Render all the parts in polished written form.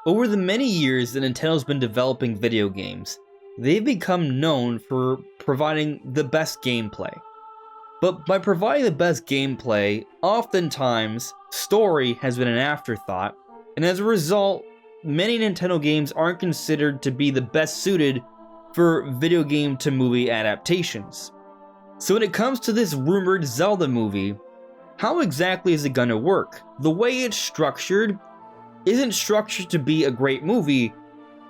Over the many years that Nintendo's been developing video games, they've become known for providing the best gameplay. But by providing the best gameplay, oftentimes, story has been an afterthought, and as a result, many Nintendo games aren't considered to be the best suited for video game to movie adaptations. So when it comes to this rumored Zelda movie, how exactly is it gonna work? The way it's structured isn't structured to be a great movie,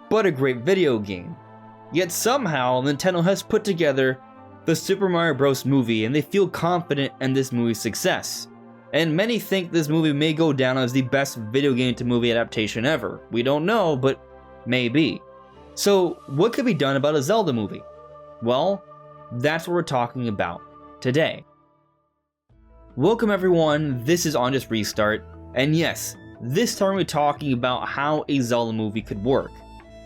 but a great video game. Yet somehow, Nintendo has put together the Super Mario Bros. Movie, and they feel confident in this movie's success. And many think this movie may go down as the best video game to movie adaptation ever. We don't know, but maybe. So, what could be done about a Zelda movie? Well, that's what we're talking about today. Welcome everyone, this is On Just Restart, and yes, this time we're talking about how a Zelda movie could work.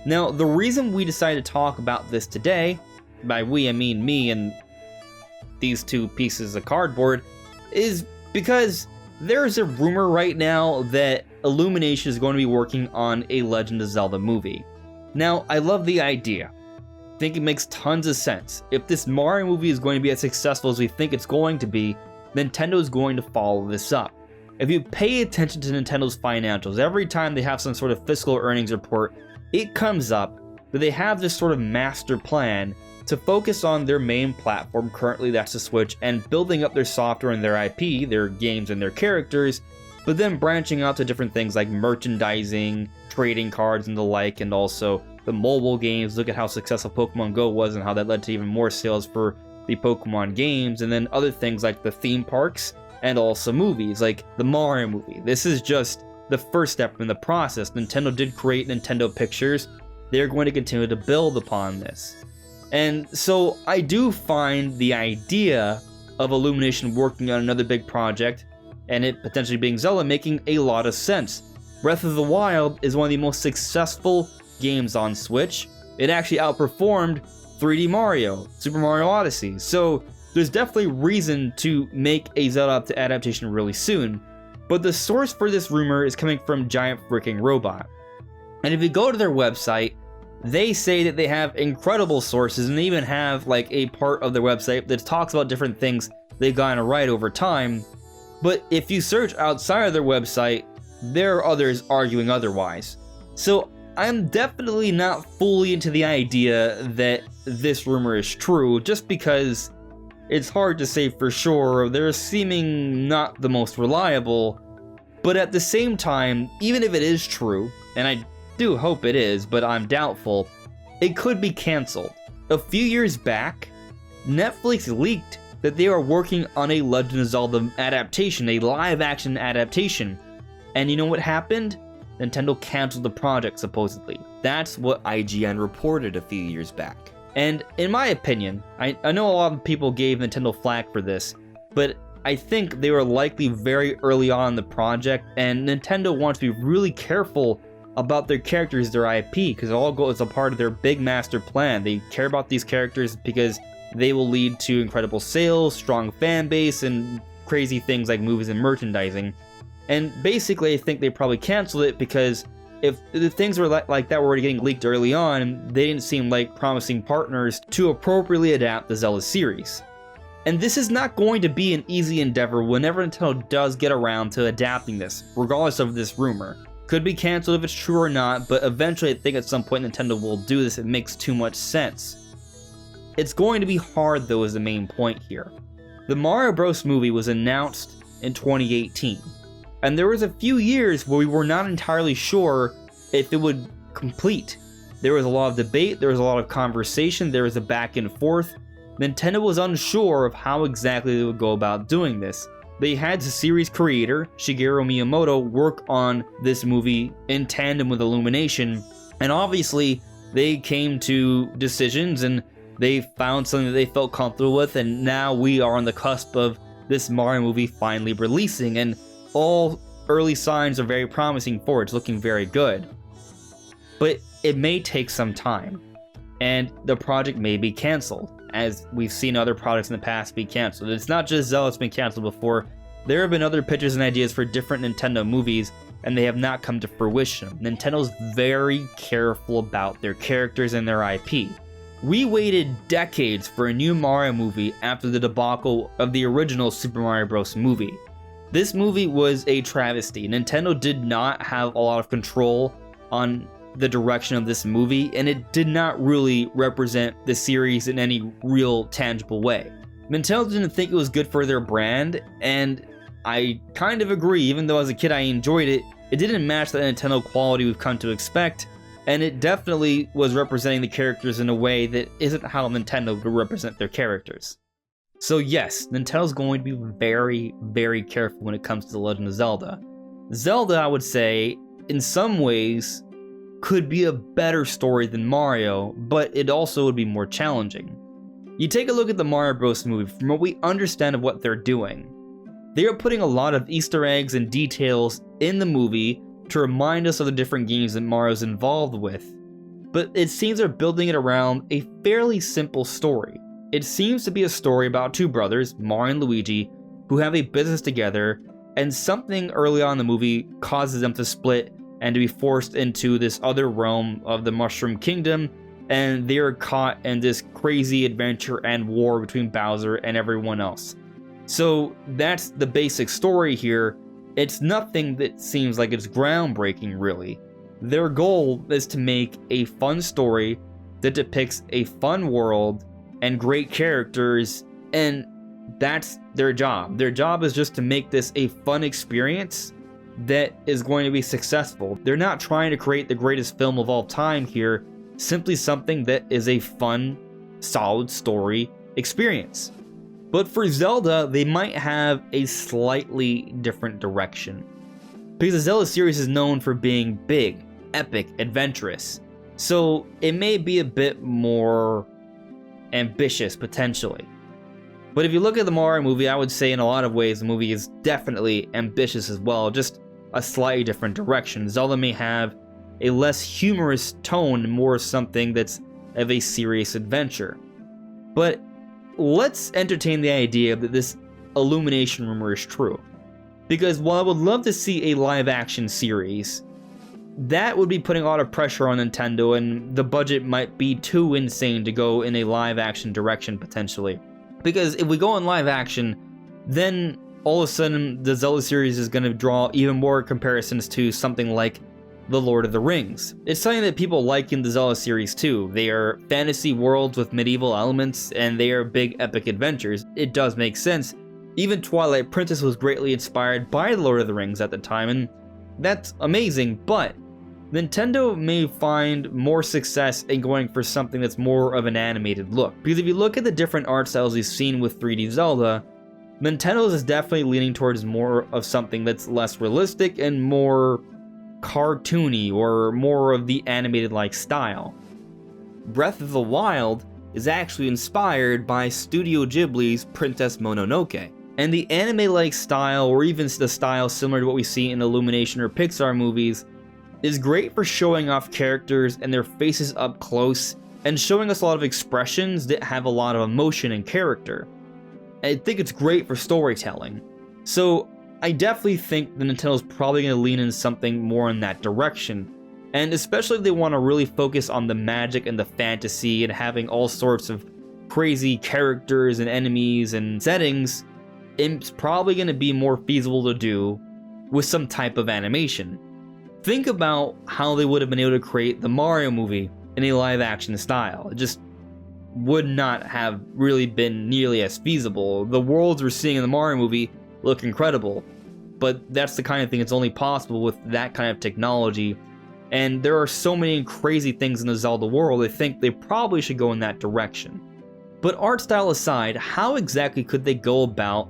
Now, the reason we decided to talk about this today, by we I mean me and these two pieces of cardboard, is because there's a rumor right now that Illumination is going to be working on a Legend of Zelda movie. Now, I love the idea. I think it makes tons of sense. If this Mario movie is going to be as successful as we think it's going to be, Nintendo is going to follow this up. If you pay attention to Nintendo's financials, every time they have some sort of fiscal earnings report, it comes up that they have this sort of master plan to focus on their main platform, currently that's the Switch, and building up their software and their IP, their games and their characters, but then branching out to different things like merchandising, trading cards and the like, and also the mobile games. Look at how successful Pokemon Go was and how that led to even more sales for the Pokemon games, and then other things like the theme parks, and also movies like the Mario movie. This is just the first step in the process. Nintendo did create Nintendo Pictures. They're going to continue to build upon this. And so I do find the idea of Illumination working on another big project, and it potentially being Zelda, making a lot of sense. Breath of the Wild is one of the most successful games on Switch. It actually outperformed 3D Mario, Super Mario Odyssey. So there's definitely reason to make a Zelda adaptation really soon. But the source for this rumor is coming from Giant Freaking Robot. And if you go to their website, they say that they have incredible sources, and they even have like a part of their website that talks about different things they've gotten right over time. But if you search outside of their website, there are others arguing otherwise. So I'm definitely not fully into the idea that this rumor is true, just because it's hard to say for sure. They're seeming not the most reliable, but at the same time, even if it is true, and I do hope it is, but I'm doubtful, it could be cancelled. A few years back, Netflix leaked that they are working on a Legend of Zelda adaptation, a live-action adaptation. And you know what happened? Nintendo canceled the project, supposedly. That's what IGN reported a few years back. And in my opinion, I know a lot of people gave Nintendo flack for this, but I think they were likely very early on in the project, and Nintendo wants to be really careful about their characters, their IP, because it all goes a part of their big master plan. They care about these characters because they will lead to incredible sales, strong fan base, and crazy things like movies and merchandising. And basically, I think they probably canceled it because if the things were like that were already getting leaked early on, they didn't seem like promising partners to appropriately adapt the Zelda series. And this is not going to be an easy endeavor whenever Nintendo does get around to adapting this, regardless of this rumor. Could be canceled if it's true or not, but eventually I think at some point Nintendo will do this. It makes too much sense. It's going to be hard though, is the main point here. The Mario Bros. Movie was announced in 2018. And there was a few years where we were not entirely sure if it would complete. There was a lot of debate, there was a lot of conversation, there was a back and forth. Nintendo was unsure of how exactly they would go about doing this. They had the series creator, Shigeru Miyamoto, work on this movie in tandem with Illumination, and obviously they came to decisions and they found something that they felt comfortable with, and now we are on the cusp of this Mario movie finally releasing, and all early signs are very promising for it. It's looking very good. But it may take some time, and the project may be canceled, as we've seen other products in the past be canceled. It's not just Zelda that's been canceled before. There have been other pitches and ideas for different Nintendo movies and they have not come to fruition. Nintendo's very careful about their characters and their IP. We waited decades for a new Mario movie after the debacle of the original Super Mario Bros. Movie. This movie was a travesty. Nintendo did not have a lot of control on the direction of this movie, and it did not really represent the series in any real tangible way. Nintendo didn't think it was good for their brand, and I kind of agree. Even though as a kid I enjoyed it, it didn't match the Nintendo quality we've come to expect, and it definitely was representing the characters in a way that isn't how Nintendo would represent their characters. So yes, Nintendo's going to be very, very careful when it comes to The Legend of Zelda. Zelda, I would say, in some ways, could be a better story than Mario, but it also would be more challenging. You take a look at the Mario Bros. Movie, from what we understand of what they're doing, they are putting a lot of Easter eggs and details in the movie to remind us of the different games that Mario's involved with, but it seems they're building it around a fairly simple story. It seems to be a story about two brothers, Mario and Luigi, who have a business together, and something early on in the movie causes them to split and to be forced into this other realm of the Mushroom Kingdom, and they are caught in this crazy adventure and war between Bowser and everyone else. So that's the basic story here. It's nothing that seems like it's groundbreaking, really. Their goal is to make a fun story that depicts a fun world and great characters, and that's their job. Their job is just to make this a fun experience that is going to be successful. They're not trying to create the greatest film of all time here, simply something that is a fun, solid story experience. But for Zelda, they might have a slightly different direction, because the Zelda series is known for being big, epic, adventurous, so it may be a bit more ambitious potentially. But if you look at the Mario movie, I would say in a lot of ways the movie is definitely ambitious as well, just a slightly different direction. Zelda may have a less humorous tone, more something that's of a serious adventure. But let's entertain the idea that this Illumination rumor is true, because while I would love to see a live action series, that would be putting a lot of pressure on Nintendo, and the budget might be too insane to go in a live action direction potentially. Because if we go in live action, then all of a sudden the Zelda series is going to draw even more comparisons to something like The Lord of the Rings. It's something that people like in the Zelda series too. They are fantasy worlds with medieval elements, and they are big epic adventures. It does make sense. Even Twilight Princess was greatly inspired by The Lord of the Rings at the time, and that's amazing, but Nintendo may find more success in going for something that's more of an animated look. Because if you look at the different art styles we've seen with 3D Zelda, Nintendo's is definitely leaning towards more of something that's less realistic and more cartoony, or more of the animated-like style. Breath of the Wild is actually inspired by Studio Ghibli's Princess Mononoke. And the anime-like style, or even the style similar to what we see in Illumination or Pixar movies, is great for showing off characters and their faces up close, and showing us a lot of expressions that have a lot of emotion and character. I think it's great for storytelling. So I definitely think that Nintendo's probably going to lean in something more in that direction. And especially if they want to really focus on the magic and the fantasy and having all sorts of crazy characters and enemies and settings, it's probably going to be more feasible to do with some type of animation. Think about how they would have been able to create the Mario movie in a live action style. It just would not have really been nearly as feasible. The worlds we're seeing in the Mario movie look incredible, but that's the kind of thing that's only possible with that kind of technology. And there are so many crazy things in the Zelda world, I think they probably should go in that direction. But art style aside, how exactly could they go about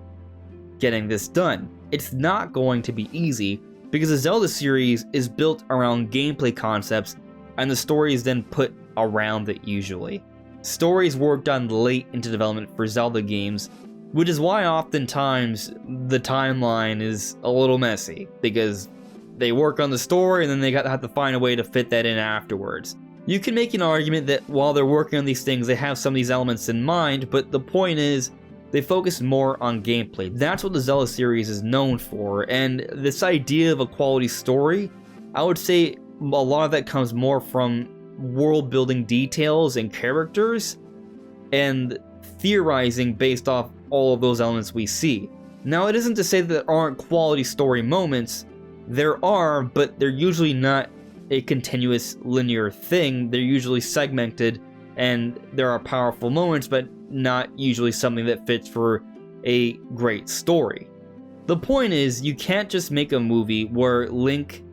getting this done? It's not going to be easy, because the Zelda series is built around gameplay concepts, and the story is then put around it usually. Stories worked on late into development for Zelda games, which is why oftentimes the timeline is a little messy, because they work on the story and then they have to find a way to fit that in afterwards. You can make an argument that while they're working on these things, they have some of these elements in mind, but the point is, they focus more on gameplay. That's what the Zelda series is known for, and this idea of a quality story, I would say a lot of that comes more from world building details and characters, and theorizing based off all of those elements we see. Now, it isn't to say that there aren't quality story moments. There are, but they're usually not a continuous linear thing. They're usually segmented, and there are powerful moments, but not usually something that fits for a great story. The point is, you can't just make a movie where Link,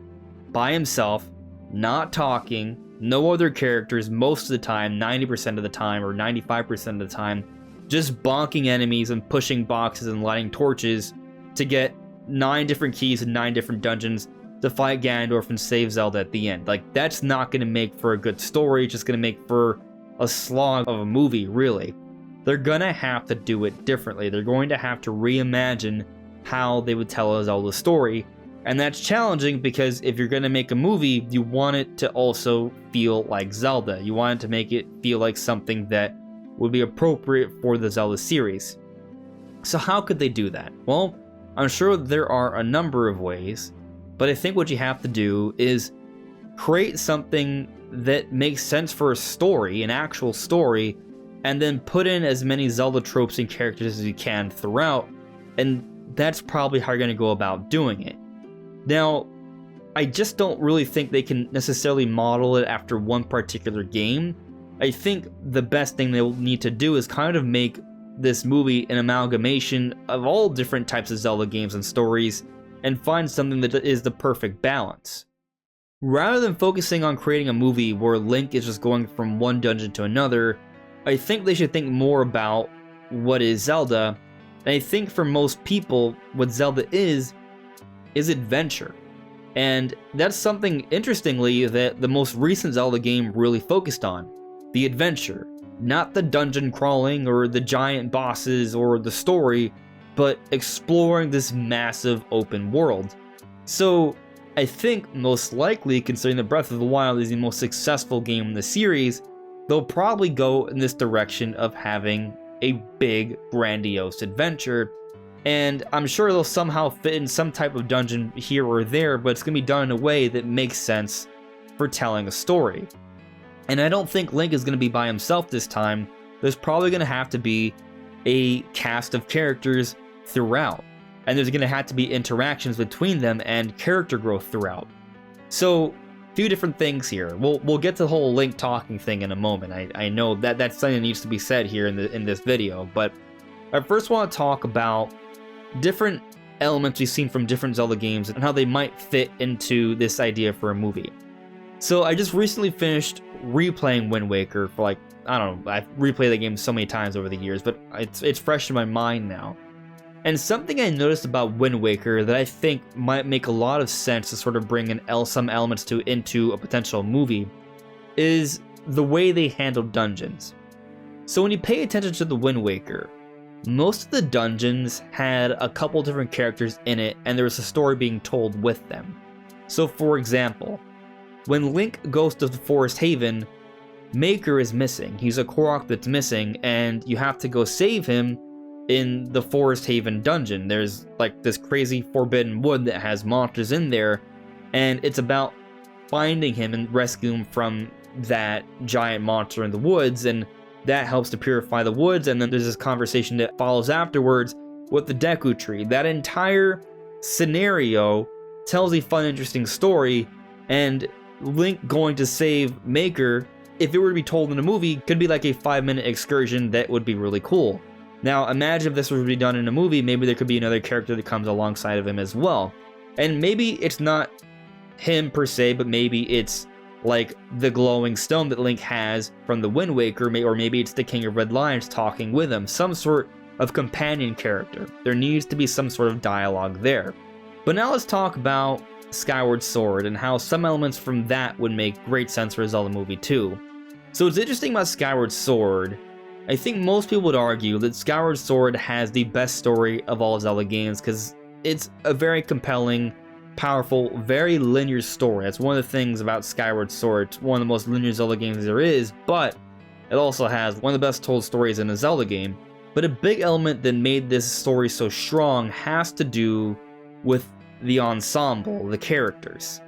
by himself, not talking, no other characters most of the time, 90% of the time, or 95% of the time, just bonking enemies and pushing boxes and lighting torches to get 9 different keys and 9 different dungeons to fight Ganondorf and save Zelda at the end. Like, that's not going to make for a good story, it's just going to make for a slog of a movie, really. They're going to have to do it differently. They're going to have to reimagine how they would tell a Zelda story, and that's challenging because if you're going to make a movie, you want it to also feel like Zelda. You want it to make it feel like something that would be appropriate for the Zelda series. So how could they do that? Well, I'm sure there are a number of ways, but I think what you have to do is create something that makes sense for a story, an actual story, and then put in as many Zelda tropes and characters as you can throughout, and that's probably how you're going to go about doing it. Now, I just don't really think they can necessarily model it after one particular game. I think the best thing they'll need to do is kind of make this movie an amalgamation of all different types of Zelda games and stories, and find something that is the perfect balance. Rather than focusing on creating a movie where Link is just going from one dungeon to another, I think they should think more about what is Zelda, and I think for most people, what Zelda is adventure. And that's something, interestingly, that the most recent Zelda game really focused on. The adventure. Not the dungeon crawling or the giant bosses or the story, but exploring this massive open world. So I think most likely, considering that Breath of the Wild is the most successful game in the series, they'll probably go in this direction of having a big, grandiose adventure. And I'm sure they'll somehow fit in some type of dungeon here or there, but it's going to be done in a way that makes sense for telling a story. And I don't think Link is going to be by himself this time. There's probably going to have to be a cast of characters throughout. And there's going to have to be interactions between them and character growth throughout. So, a few different things here. We'll get to the whole Link talking thing in a moment. I know that that's something that needs to be said here in this video. But I first want to talk about different elements we've seen from different Zelda games and how they might fit into this idea for a movie. So I just recently finished replaying Wind Waker for like, I don't know, I've replayed the game so many times over the years, but it's fresh in my mind now. And something I noticed about Wind Waker that I think might make a lot of sense to sort of bring in some elements into a potential movie is the way they handle dungeons. So when you pay attention to the Wind Waker, most of the dungeons had a couple different characters in it, and there was a story being told with them. So for example, when Link goes to the Forest Haven, Maker is missing. He's a Korok that's missing, and you have to go save him in the Forest Haven dungeon. There's like this crazy forbidden wood that has monsters in there, and it's about finding him and rescuing him from that giant monster in the woods, and that helps to purify the woods. And then there's this conversation that follows afterwards with the Deku Tree. That entire scenario tells a fun, interesting story, and Link going to save Maker, if it were to be told in a movie, could be like a 5-minute excursion that would be really cool. Now, imagine if this were to be done in a movie, maybe there could be another character that comes alongside of him as well. And maybe it's not him per se, but maybe it's like the glowing stone that Link has from the Wind Waker, or maybe it's the King of Red Lions talking with him, some sort of companion character. There needs to be some sort of dialogue there. But now let's talk about Skyward Sword and how some elements from that would make great sense for a Zelda movie too. So what's interesting about Skyward Sword, I think most people would argue that Skyward Sword has the best story of all Zelda games because it's a very compelling, powerful, very linear story. That's one of the things about Skyward Sword. It's one of the most linear Zelda games there is, but it also has one of the best told stories in a Zelda game. But a big element that made this story so strong has to do with the ensemble, the characters.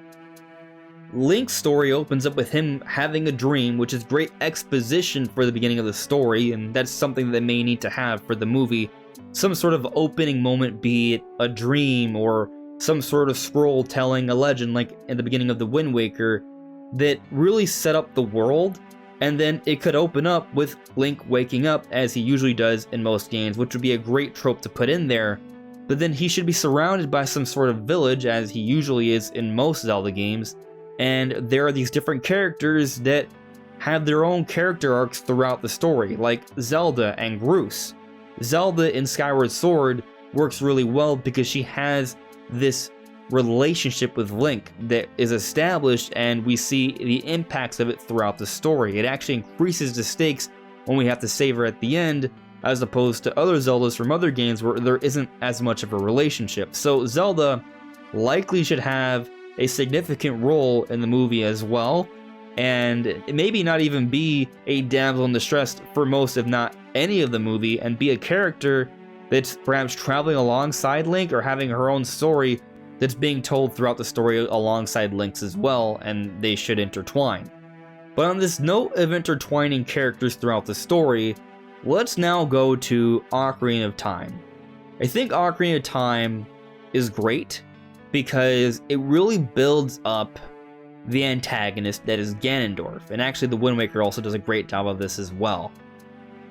Link's story opens up with him having a dream, which is great exposition for the beginning of the story, and that's something that they may need to have for the movie. Some sort of opening moment, be it a dream or some sort of scroll telling a legend like in the beginning of the Wind Waker, that really set up the world, and then it could open up with Link waking up as he usually does in most games, which would be a great trope to put in there. But then he should be surrounded by some sort of village, as he usually is in most Zelda games, and there are these different characters that have their own character arcs throughout the story, like Zelda and Groose. Zelda in Skyward Sword works really well because she has this relationship with Link that is established, and we see the impacts of it throughout the story. It actually increases the stakes when we have to save her at the end, as opposed to other Zeldas from other games where there isn't as much of a relationship. So Zelda likely should have a significant role in the movie as well, and maybe not even be a damsel in distress for most, if not any of the movie, and be a character that's perhaps traveling alongside Link or having her own story that's being told throughout the story alongside Link's as well, and they should intertwine. But on this note of intertwining characters throughout the story, let's now go to Ocarina of Time. I think Ocarina of Time is great because it really builds up the antagonist that is Ganondorf, and actually the Wind Waker also does a great job of this as well.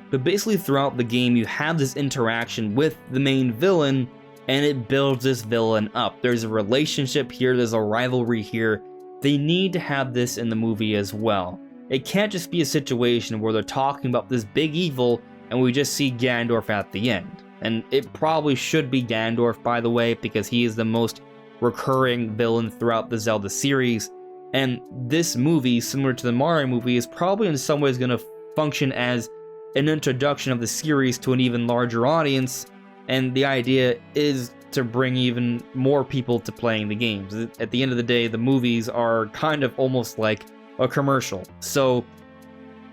But basically throughout the game you have this interaction with the main villain, and it builds this villain up. There's a relationship here, there's a rivalry here. They need to have this in the movie as well. It can't just be a situation where they're talking about this big evil and we just see Ganondorf at the end. And it probably should be Ganondorf, by the way, because he is the most recurring villain throughout the Zelda series, and this movie, similar to the Mario movie, is probably in some ways going to function as an introduction of the series to an even larger audience, and the idea is to bring even more people to playing the games. At the end of the day, the movies are kind of almost like a commercial, so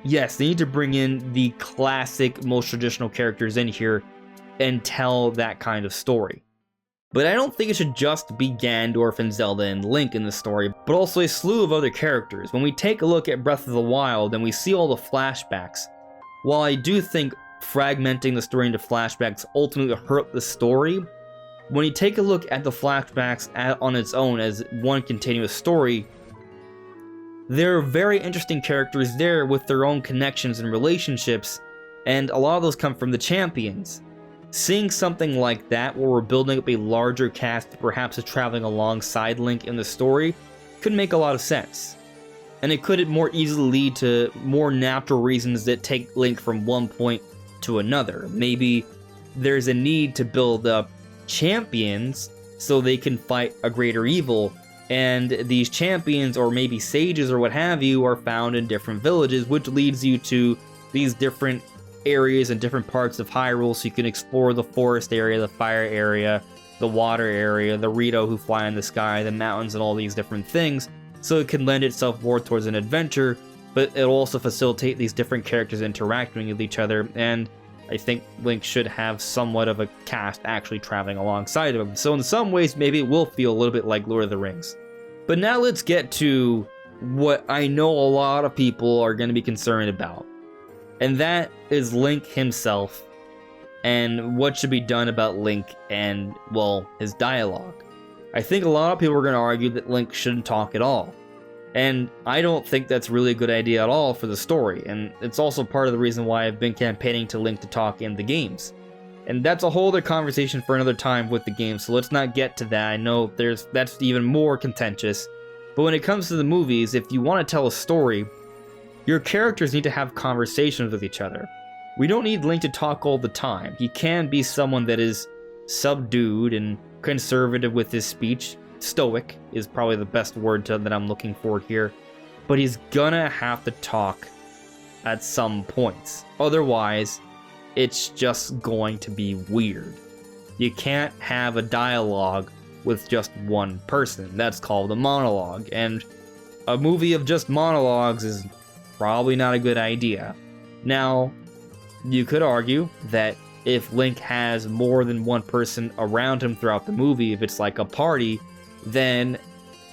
yes, they need to bring in the classic, most traditional characters in here and tell that kind of story. But I don't think it should just be Ganondorf and Zelda and Link in the story, but also a slew of other characters. When we take a look at Breath of the Wild and we see all the flashbacks, while I do think fragmenting the story into flashbacks ultimately hurt the story, when you take a look at the flashbacks on its own as one continuous story, there are very interesting characters there with their own connections and relationships, and a lot of those come from the champions. Seeing something like that, where we're building up a larger cast that perhaps is traveling alongside Link in the story, could make a lot of sense. And it could more easily lead to more natural reasons that take Link from one point to another. Maybe there's a need to build up champions so they can fight a greater evil, and these champions, or maybe sages or what have you, are found in different villages, which leads you to these different areas and different parts of Hyrule, so you can explore the forest area, the fire area, the water area, the Rito who fly in the sky, the mountains, and all these different things, so it can lend itself more towards an adventure, but it'll also facilitate these different characters interacting with each other, and I think Link should have somewhat of a cast actually traveling alongside of him. So in some ways, maybe it will feel a little bit like Lord of the Rings. But now let's get to what I know a lot of people are going to be concerned about. And that is Link himself, and what should be done about Link and, well, his dialogue. I think a lot of people are going to argue that Link shouldn't talk at all. And I don't think that's really a good idea at all for the story, and it's also part of the reason why I've been campaigning to Link to talk in the games. And that's a whole other conversation for another time with the game, so let's not get to that. I know that's even more contentious. But when it comes to the movies, if you want to tell a story, your characters need to have conversations with each other. We don't need Link to talk all the time. He can be someone that is subdued and conservative with his speech. Stoic is probably the best word that I'm looking for here. But he's gonna have to talk at some points. Otherwise, it's just going to be weird. You can't have a dialogue with just one person. That's called a monologue. And a movie of just monologues is probably not a good idea. Now, you could argue that if Link has more than one person around him throughout the movie, if it's like a party, then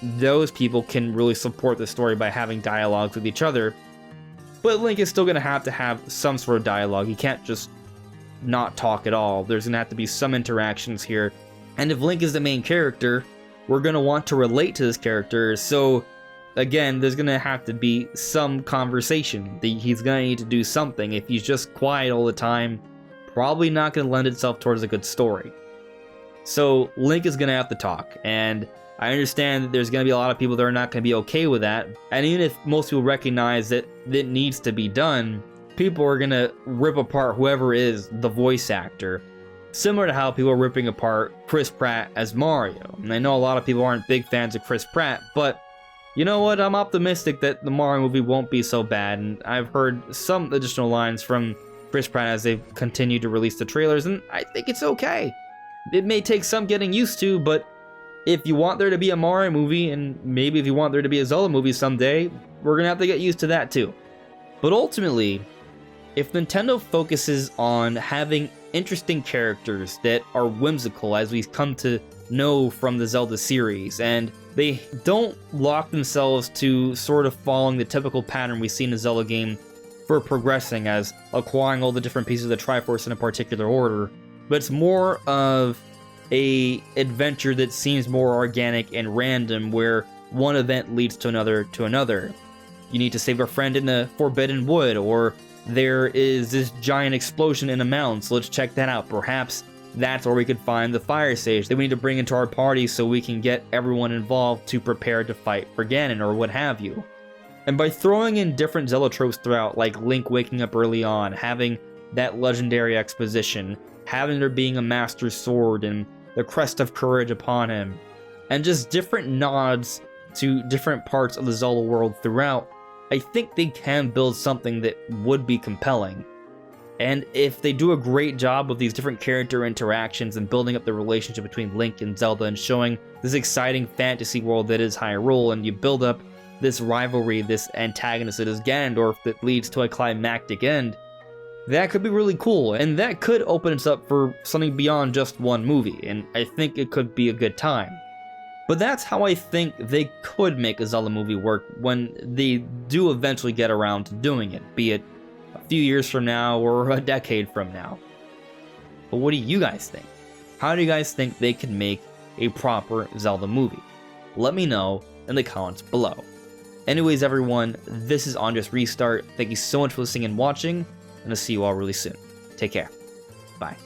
those people can really support the story by having dialogues with each other. But Link is still going to have some sort of dialogue. He can't just not talk at all. There's going to have to be some interactions here. And if Link is the main character, we're going to want to relate to this character. So again, there's going to have to be some conversation. He's going to need to do something. If he's just quiet all the time, probably not going to lend itself towards a good story. So Link is going to have to talk, and I understand that there's going to be a lot of people that are not going to be okay with that, and even if most people recognize that it needs to be done, people are going to rip apart whoever is the voice actor, similar to how people are ripping apart Chris Pratt as Mario. And I know a lot of people aren't big fans of Chris Pratt, but you know what? I'm optimistic that the Mario movie won't be so bad, and I've heard some additional lines from Chris Pratt as they've continued to release the trailers, and I think it's okay. It may take some getting used to, but if you want there to be a Mario movie, and maybe if you want there to be a Zelda movie someday, we're gonna have to get used to that too. But ultimately, if Nintendo focuses on having interesting characters that are whimsical, as we've come to know from the Zelda series, and they don't lock themselves to sort of following the typical pattern we see in a Zelda game for progressing, as acquiring all the different pieces of the Triforce in a particular order, but it's more of a adventure that seems more organic and random, where one event leads to another. You need to save a friend in the Forbidden Wood, or there is this giant explosion in a mountain, so let's check that out. Perhaps that's where we could find the fire sage that we need to bring into our party so we can get everyone involved to prepare to fight for Ganon, or what have you. And by throwing in different Zelda tropes throughout, like Link waking up early on, having that legendary exposition, having there being a Master Sword and the Crest of Courage upon him, and just different nods to different parts of the Zelda world throughout, I think they can build something that would be compelling. And if they do a great job with these different character interactions and building up the relationship between Link and Zelda and showing this exciting fantasy world that is Hyrule, and you build up this rivalry, this antagonist that is Ganondorf that leads to a climactic end, that could be really cool, and that could open us up for something beyond just one movie, and I think it could be a good time. But that's how I think they could make a Zelda movie work when they do eventually get around to doing it, be it a few years from now or a decade from now. But what do you guys think? How do you guys think they can make a proper Zelda movie? Let me know in the comments below. Anyways, everyone, this is On Just Restart. Thank you so much for listening and watching, and I'll see you all really soon. Take care. Bye.